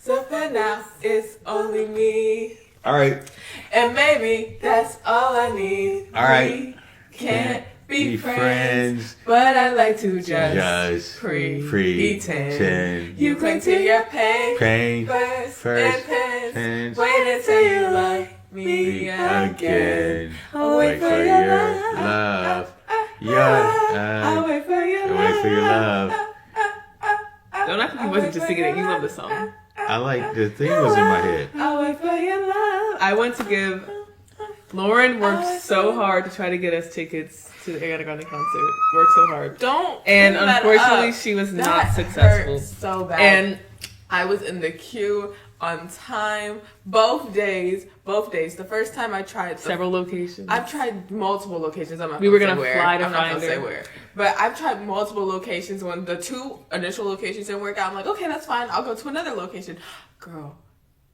So for now, it's only me. All right. And maybe that's all I need. All right. We can't be friends, but I like to just pretend. You cling to your papers and pens. Wait until you like me again. I'll wait for your love. I'll wait for your love. Don't act like you wasn't just singing it. You love the song. I like the thing was in my head. I'll wait for your love. I want to give... Lauren worked so hard to try to get us tickets to the Ariana Grande concert. Worked so hard. And unfortunately, she was not successful. Hurt so bad. And I was in the queue on time both days. The first time I tried several locations. I've tried multiple locations. We were gonna fly to find her. Say where. But I've tried multiple locations. When the two initial locations didn't work out, I'm like, okay, that's fine. I'll go to another location. Girl,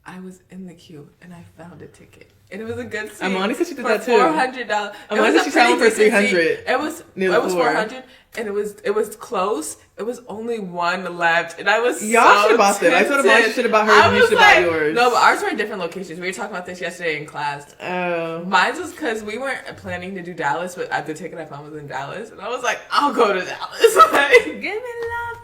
I was in the queue and I found a ticket. And it was a good seat. Amani said she did that too. $400. Amani said she traveled for $300. It was $400, and it was close. It was only one left, and I was y'all should have bought them. I thought Amani should have bought hers. And you should have bought yours. No, but ours were in different locations. We were talking about this yesterday in class. Oh, mine was because we weren't planning to do Dallas, but the ticket I found was in Dallas, and I was like, I'll go to Dallas. Like, give me love,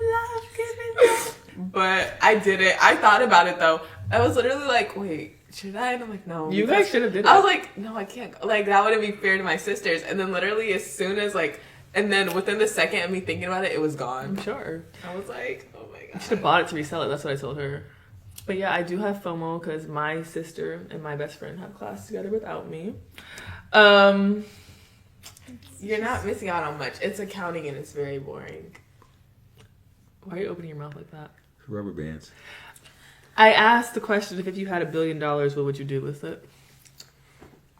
give me love. But I did it. I thought about it though. I was literally like, wait. Should I? And I'm like, no. You guys should have did it. I was like, no, I can't. Like, that wouldn't be fair to my sisters. And then literally as soon as and then within the second of me thinking about it, it was gone. I'm sure. I was like, oh my God. You should have bought it to resell it. That's what I told her. But yeah, I do have FOMO because my sister and my best friend have class together without me. You're not missing out on much. It's accounting and it's very boring. Why are you opening your mouth like that? Rubber bands. I asked the question, if you had $1 billion, what would you do with it?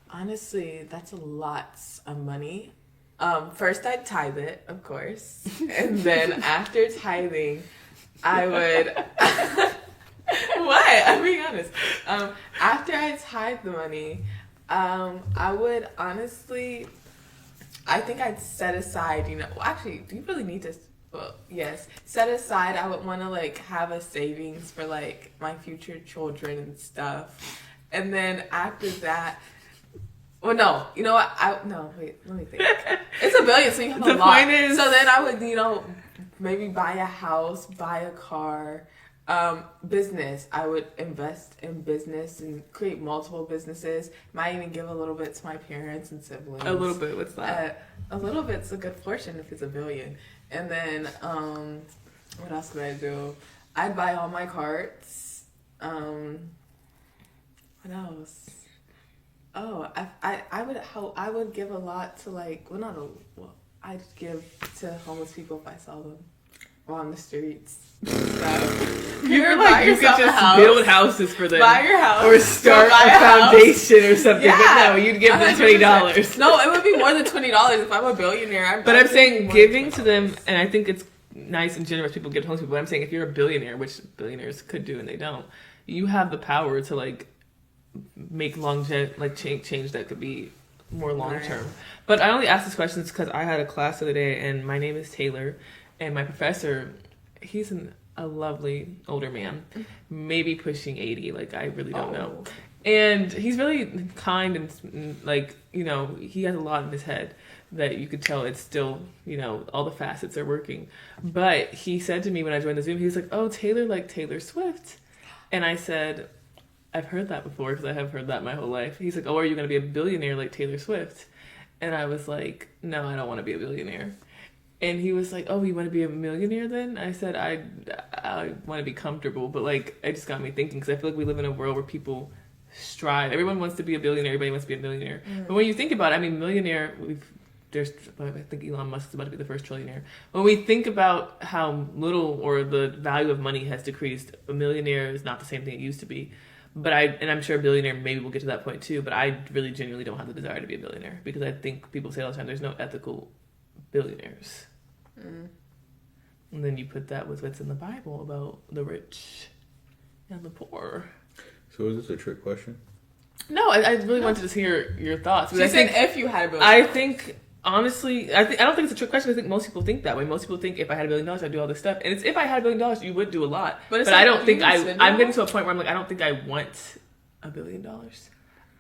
Honestly, that's a lot of money. First, I'd tithe it, of course. And then after tithing, I would... What? I'm being honest. After I tithe the money, I would honestly... I think I'd set aside, actually, do you really need to... Well, yes. Set aside, I would want to have a savings for my future children and stuff. And then after that, well, no, you know what? Wait, let me think. It's $1 billion, so you have a lot. The point is, so then I would, maybe buy a house, buy a car, business. I would invest in business and create multiple businesses. Might even give a little bit to my parents and siblings. A little bit. What's that? A little bit's a good portion if it's $1 billion. And then, what else would I do? I'd buy all my carts. What else? Oh, I would give a lot to I'd give to homeless people if I saw them on the streets. You're like, you could just build houses for them. Buy your house. Or start a foundation or something. Yeah. But no, you'd give them $20. No, it would be more than $20 if I'm a billionaire. But I'm saying giving to them, and I think it's nice and generous people give to homeless people, but I'm saying if you're a billionaire, which billionaires could do and they don't, you have the power to make change that could be more long term. But I only asked this question because I had a class the other day, and my name is Taylor, and my professor, he's a lovely older man, maybe pushing 80. I really don't know. And he's really kind and he has a lot in his head that you could tell it's still, all the facets are working. But he said to me when I joined the Zoom, he was like, oh, Taylor like Taylor Swift. And I said, I've heard that before because I have heard that my whole life. He's like, oh, are you going to be a billionaire like Taylor Swift? And I was like, no, I don't want to be a billionaire. And he was like, oh, you want to be a millionaire then? I said, I want to be comfortable. But it just got me thinking because I feel like we live in a world where people strive. Everyone wants to be a billionaire. Everybody wants to be a millionaire. Mm. But when you think about it, millionaire, I think Elon Musk is about to be the first trillionaire. When we think about how little or the value of money has decreased, a millionaire is not the same thing it used to be. But I'm sure a billionaire, maybe we'll get to that point too, but I really genuinely don't have the desire to be a billionaire because I think people say all the time there's no ethical billionaires. Mm. And then you put that with what's in the Bible about the rich and the poor. So is this a trick question? No, I really wanted to hear your thoughts. She said if you had a billionaire. I think Honestly, I don't think it's a trick question. I think most people think that way. Most people think if I had $1 billion, I'd do all this stuff. And it's if I had $1 billion, you would do a lot. But I don't think I'm getting to a point where I'm like, I don't think I want $1 billion.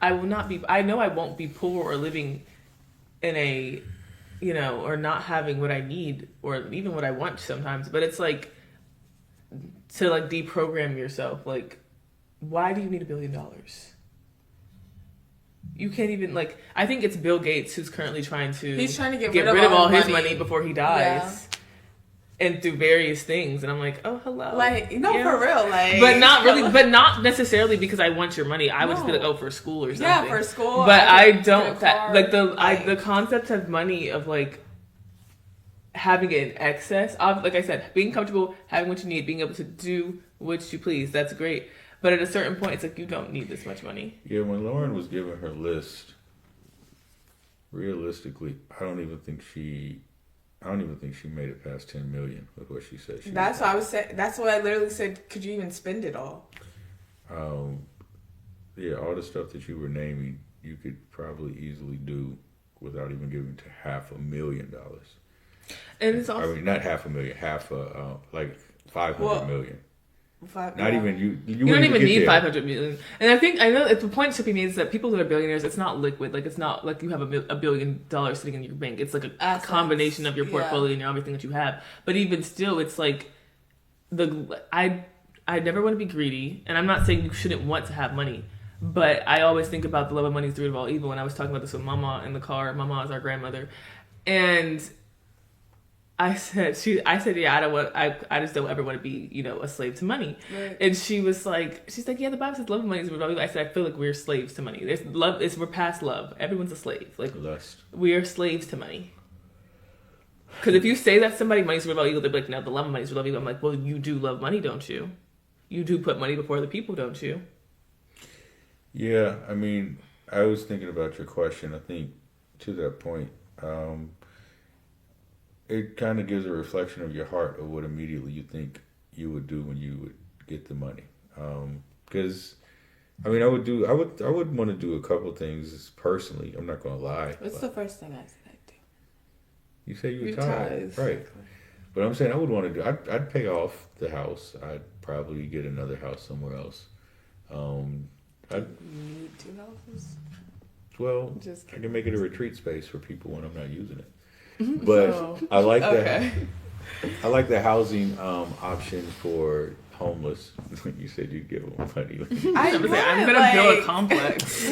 I will not be. I know I won't be poor or living in a, or not having what I need or even what I want sometimes. But it's like to like deprogram yourself. Like, why do you need $1 billion? You can't even like. I think it's Bill Gates who's currently trying to. He's trying to get rid of all his money before he dies, and through various things. And I'm like, oh, hello. Like, for real, like. But not really. But not necessarily because I want your money. I would just be like, oh, for school or something. Yeah, for school. But I don't. The concept of money of like having it in excess of, like I said, being comfortable, having what you need, being able to do what you please. That's great. But at a certain point, it's like, you don't need this much money. Yeah, when Lauryn was giving her list, realistically, I don't even think she made it past 10 million with what she said. That's what I was saying. That's what I literally said. Could you even spend it all? Yeah, all the stuff that you were naming, you could probably easily do without even giving to $500,000. And it's also, I mean, not $500,000, like 500 million. Not even you don't even need 500 million. And I know the point to be made is that people that are billionaires, it's not liquid. Like, it's not like you have $1 billion sitting in your bank. It's like a combination of your portfolio and everything that you have. But even still, it's like I never want to be greedy, and I'm not saying you shouldn't want to have money, but I always think about the love of money is the root of all evil. And I was talking about this with Mama in the car. Mama is our grandmother, and I said, yeah, I just don't ever want to be, a slave to money. Right. And she's like, yeah, the Bible says love of money is the root of all evil. I said, I feel like we're slaves to money. There's love, we're past love. Everyone's a slave. Like, lust. We are slaves to money. Because if you say that somebody money's the root of all evil, they'll be like, no, the love of money is the root of all evil. I'm like, well, you do love money, don't you? You do put money before the people, don't you? Yeah, I mean, I was thinking about your question. I think to that point, it kind of gives a reflection of your heart of what immediately you think you would do when you would get the money. Because, I mean, I would want to do a couple things personally. I'm not going to lie. What's the first thing I said I'd do? You say you retire, right? But I'm saying I would want to do. I'd pay off the house. I'd probably get another house somewhere else. I'd need 2 houses. Well, I can make it a retreat space for people when I'm not using it. But I like that. I like the housing option for homeless. You said you'd give them money. I'm gonna build a complex.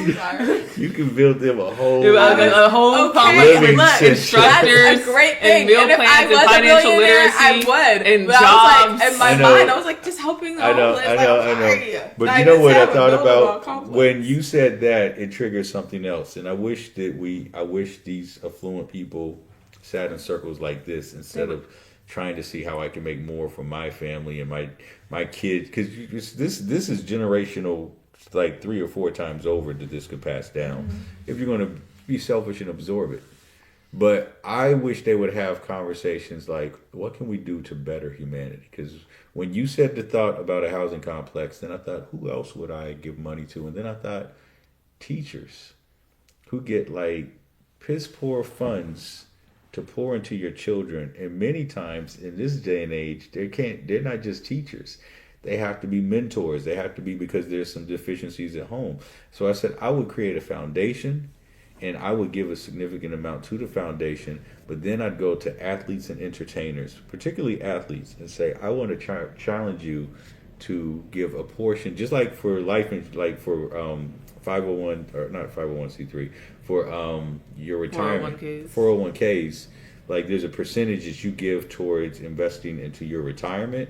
You can build them a whole complex with instructors, a great thing. And meal plans, and financial literacy, I would. And but jobs. I was like, in my mind, I was like, just helping the homeless. I know. But you know what I thought about when you said that? It triggers something else, and I wish these affluent people sat in circles like this instead of trying to see how I can make more for my family and my kids, because this is generational, like 3 or 4 times over that this could pass down if you're going to be selfish and absorb it. But I wish they would have conversations like, what can we do to better humanity? Because when you said the thought about a housing complex, then I thought, who else would I give money to? And then I thought, teachers who get like piss poor funds to pour into your children. And many times in this day and age, they're not just teachers. They have to be mentors. They have to be, because there's some deficiencies at home. So I said I would create a foundation, and I would give a significant amount to the foundation, but then I'd go to athletes and entertainers, particularly athletes, and say, I want to challenge you to give a portion, just like for like for 501 or not 501c3, for your retirement 401ks, like there's a percentage that you give towards investing into your retirement.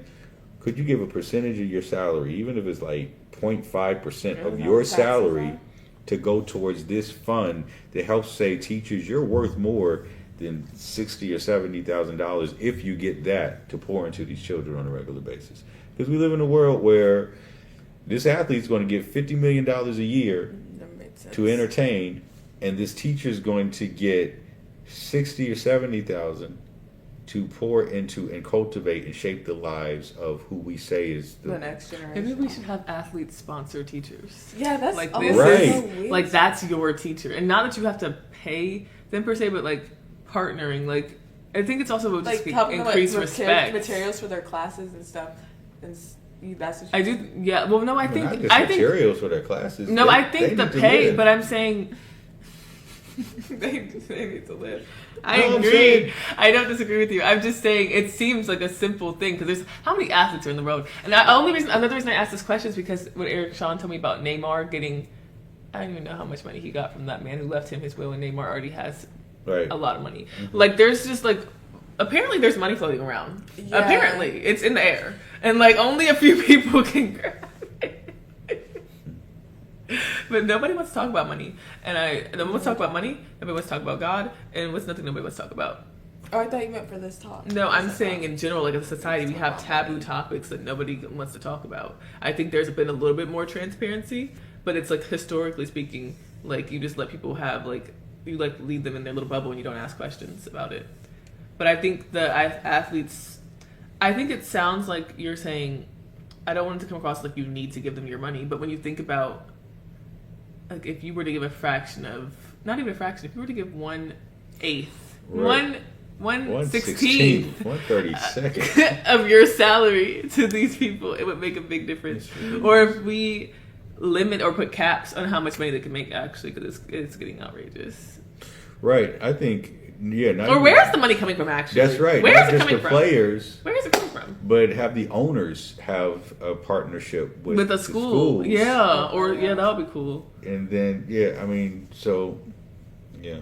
Could you give a percentage of your salary, even if it's like 0.5% of your salary, to go towards this fund that helps say, teachers, you're worth more than $60,000 or $70,000 if you get that to pour into these children on a regular basis? Because we live in a world where this athlete's going to get $50 million a year to entertain, and this teacher's going to get $60,000 or $70,000 to pour into and cultivate and shape the lives of who we say is the next generation. Maybe we should have athletes sponsor teachers. Yeah, that's like this right. Is so weird. Like that's your teacher, and not that you have to pay them per se, but like partnering. Like, I think it's also about just helping increase them, respect. Materials for their classes and stuff. And that's what I do. Yeah. Well, no, I think not just materials for their classes. No, I think the pay, but I'm saying they need to live. I agree. I don't disagree with you. I'm just saying it seems like a simple thing because there's how many athletes are in the world. And another reason I asked this question is because when Eric Sean told me about Neymar getting, I don't even know how much money he got from that man who left him his will, and Neymar already has a lot of money. Mm-hmm. Like there's just like apparently there's money floating around. Yeah. Apparently it's in the air, and like only a few people can grab it. But nobody wants to talk about money, and nobody wants to talk about money. Nobody wants to talk about God, and what's nothing nobody wants to talk about. Oh, I thought you meant for this talk. No, I'm saying in general, like as a society, we have taboo topics that nobody wants to talk about. I think there's been a little bit more transparency, but it's like historically speaking, like you just let people have like you like leave them in their little bubble and you don't ask questions about it. But I think the athletes, I think it sounds like you're saying, I don't want it to come across like you need to give them your money, but when you think about like if you were to give a fraction of, not even a fraction, if you were to give 1/8, right. 1/16, 1/32 of your salary to these people, it would make a big difference. Or if we limit or put caps on how much money they can make, actually, because it's getting outrageous. Right. I think, or where's the money coming from, actually? That's right. Where's it coming from? Players. Where is it coming from? But have the owners have a partnership with a school. Schools. Yeah. Or, that would be cool. And then, so, yeah.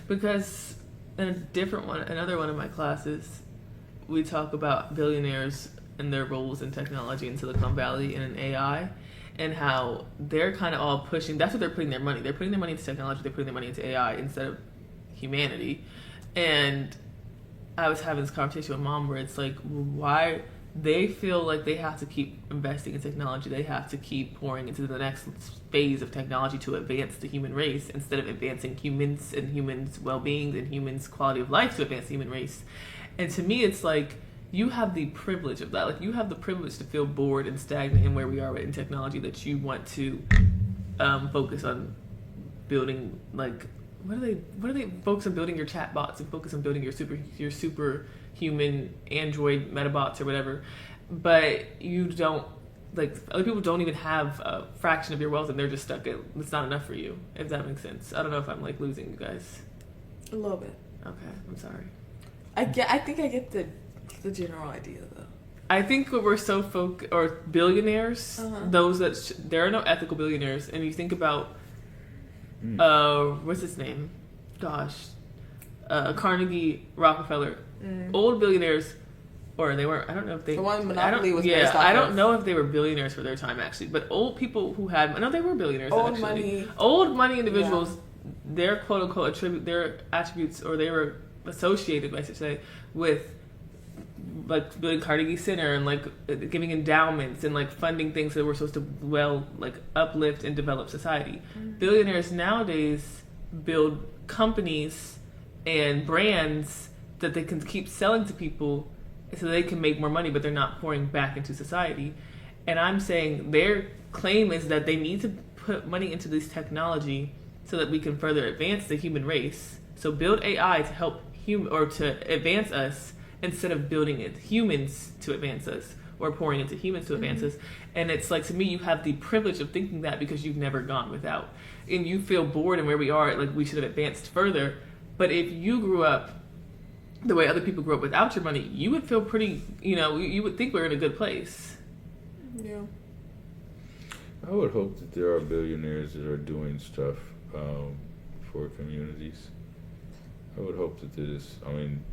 Because in another one of my classes, we talk about billionaires and their roles in technology in Silicon Valley and in AI, and how they're kind of all pushing. That's what they're putting their money. They're putting their money into technology. They're putting their money into AI instead of humanity. And I was having this conversation with Mom where it's like, why they feel like they have to keep investing in technology. They have to keep pouring into the next phase of technology to advance the human race instead of advancing humans and humans' well-being and humans' quality of life to advance the human race. And to me, it's like, you have the privilege of that. Like, you have the privilege to feel bored and stagnant in where we are in technology, that you want to focus on building, like, what do they focus on building your chatbots and focus on building your superhuman Android metabots or whatever. But you don't, like, other people don't even have a fraction of your wealth and they're just stuck at, it's not enough for you, if that makes sense. I don't know if I'm like losing you guys. A little bit. Okay, I'm sorry. I think I get the general idea though. I think we're so or billionaires, those that there are no ethical billionaires, and you think about what's his name? Gosh, Carnegie, Rockefeller, old billionaires, or they weren't. I don't know if they. The one Monopoly was. Yeah, I don't know if they were billionaires for their time actually, but old people who had. No, they were billionaires. Old money individuals. Yeah. Their quote unquote their attributes, or they were associated, I should say, with like building Carnegie Center and like giving endowments and like funding things that were supposed to uplift and develop society. Billionaires nowadays build companies and brands that they can keep selling to people so they can make more money, but they're not pouring back into society. And I'm saying their claim is that they need to put money into this technology so that we can further advance the human race. So build AI to help to advance us, instead of building humans to advance us or pouring into humans to advance us. And it's like, to me, you have the privilege of thinking that because you've never gone without. And you feel bored and where we are, like we should have advanced further. But if you grew up the way other people grew up without your money, you would feel pretty, you would think we're in a good place. Yeah. I would hope that there are billionaires that are doing stuff for communities. I would hope that there's, I mean,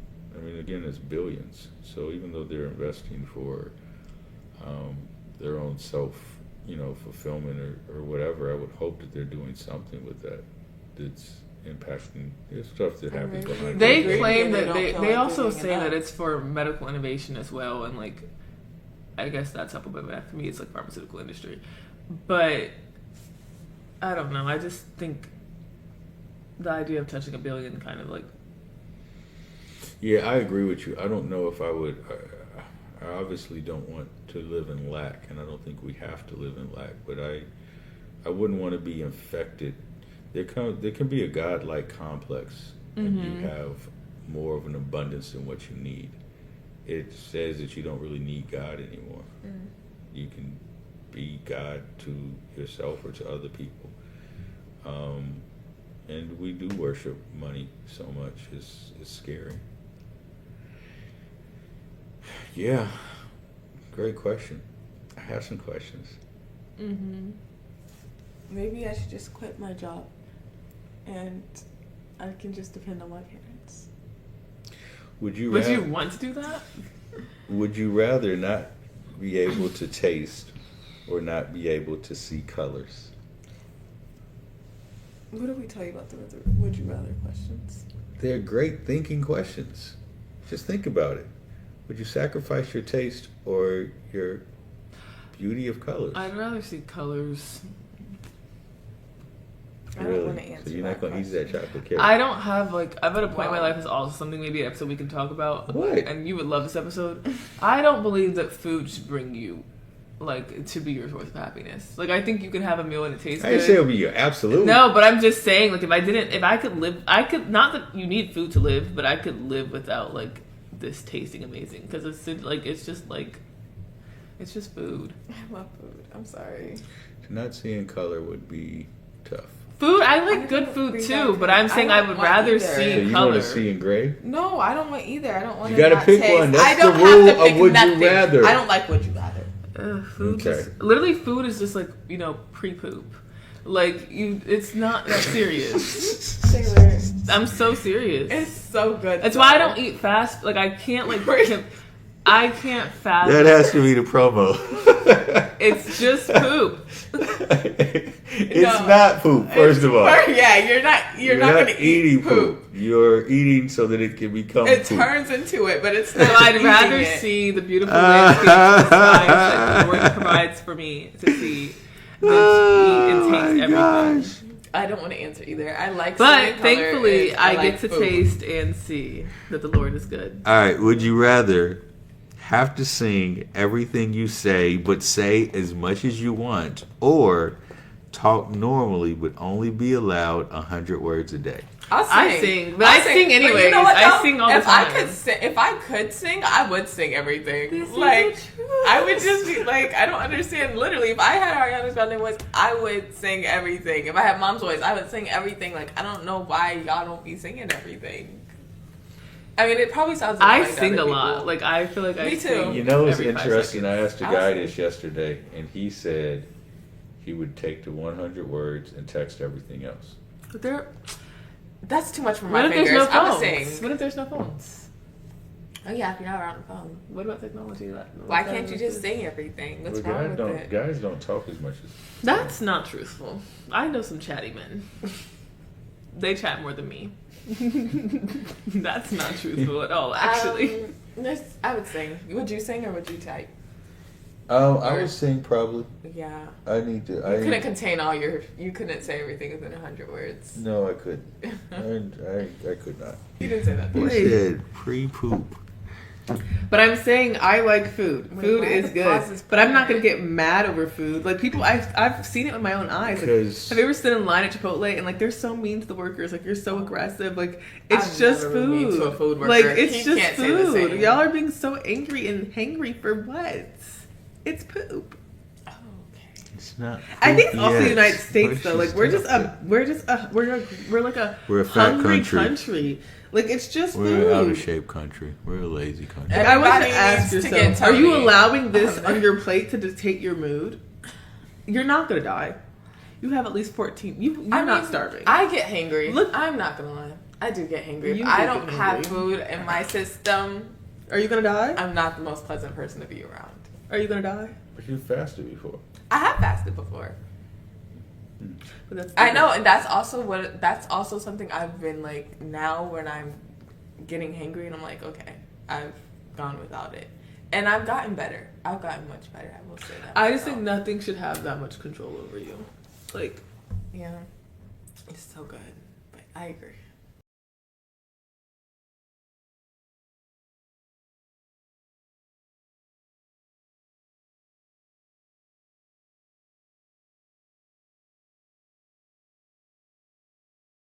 again, it's billions. So even though they're investing for their own self, fulfillment or whatever, I would hope that they're doing something with that that's impacting. There's stuff that happens behind. They claim that they also say that it's for medical innovation as well, and like, I guess that's up a bit. But for me, it's like pharmaceutical industry. But I don't know. I just think the idea of touching $1 billion kind of like. Yeah, I agree with you. I don't know if I would. I obviously don't want to live in lack, and I don't think we have to live in lack. But I wouldn't want to be infected. There can be a godlike complex and you have more of an abundance than what you need. It says that you don't really need God anymore. You can be God to yourself or to other people. And we do worship money so much. It's scary. Yeah. Great question. I have some questions. Maybe I should just quit my job and I can just depend on my parents. Would you want to do that? Would you rather not be able to taste or not be able to see colors? What did we tell you about the would you rather questions? They're great thinking questions. Just think about it. Would you sacrifice your taste or your beauty of colors? I'd rather see colors. I don't want to answer. So you're not going to eat that chocolate cake? I don't have I'm at a point in my life is also something maybe an episode we can talk about. What? And you would love this episode. I don't believe that food should bring you to be your source of happiness. I think you can have a meal and it tastes good. I didn't say it would be your absolute. No, but I'm just saying, if I could live, not that you need food to live, but I could live without, this tasting amazing. Because it's just food. I love food. I'm sorry. Not seeing color would be tough. Food, I like good food too, but I'm saying I would rather see So you color. want to see in gray? No, I don't want either. I don't want to. You got to pick taste. one. That's I don't the rule have to pick of would nothing. you rather. I don't like would you rather. Food Okay. literally food is just pre-poop. It's not that serious. Taylor, I'm so serious. it's so good. That's why I don't eat fast. I can't I can't fast. That has to be the promo. It's just poop. It's not poop, first of all. Yeah, you're not going to eating poop. You're eating so that it can become It poop. turns into it, but it's So not. I'd rather eating it. see the beautiful landscape that the Lord provides for me to see than to eat and taste everything. I don't want to answer either. I like. But seeing color thankfully, and I like get to food. taste and see that the Lord is good. All right, would you rather have to sing everything you say but say as much as you want, or talk normally but only be allowed 100 words a day? I sing, but I sing anyways. But you know what, I though? sing all the time. If I could sing, I would sing everything. This is Like, the truth. I would just be like, I don't understand. Literally, if I had Ariana's Grande voice, I would sing everything. If I had Mom's voice, I would sing everything. Like, I don't know why y'all don't be singing everything. I mean, it probably sounds. I annoying to sing a other lot. people. Like, I feel like I Me too. sing. You know, it's every 5 interesting. I seconds. asked a I'll guy sing. this yesterday, and he said he would take the 100 words and text everything else. But That's too much for what my if fingers. there's no I would phones? sing. What if there's no phones? Oh yeah, if you're not around the phone. What about technology? Why can't you just sing everything? What's Well, wrong with it? guys don't talk as much as. That's not truthful. I know some chatty men. They chat more than me. That's not truthful at all, actually. I would sing. Would you sing or would you type? I would sing probably. Yeah. I need to. You couldn't contain all your. You couldn't say everything within 100 words. No, I couldn't. I could not. You didn't say that. You Wait. said pre-poop. But I'm saying I like food. Wait, Food why is the good. pauses But I'm not permanent? gonna get mad over food. Like people, I've seen it with my own eyes. Like, Because have you ever stood in line at Chipotle and they're so mean to the workers? Like you're so aggressive. Like it's I've just never been mean food. to a food worker. Like it's He just can't say the food. same. Y'all are being so angry and hangry for what? It's poop. Oh, okay. it's not. I think it's poop also the yet. United What States is though. she Like we're just talking we're like a We're a fat hungry country. Like it's just We're food. an out of shape country. We're a lazy country. Like, I want you to Everybody ask needs to yourself: get are you Tony. allowing this on your plate to dictate your mood? You're not gonna die. You have at least 14. You're not starving. I get hangry. Look- I'm not gonna lie. I do get hangry. If You I do don't get have hangry. food in my system, Are you gonna die? I'm not the most pleasant person to be around. Are you gonna die? But you fasted before. I have fasted before. But that's I know, and that's also something I've been like now when I'm getting hangry and I'm like, okay, I've gone without it. And I've gotten better. I've gotten much better, I will say that. I just think myself. nothing should have that much control over you. Like, Yeah. It's so good. But I agree.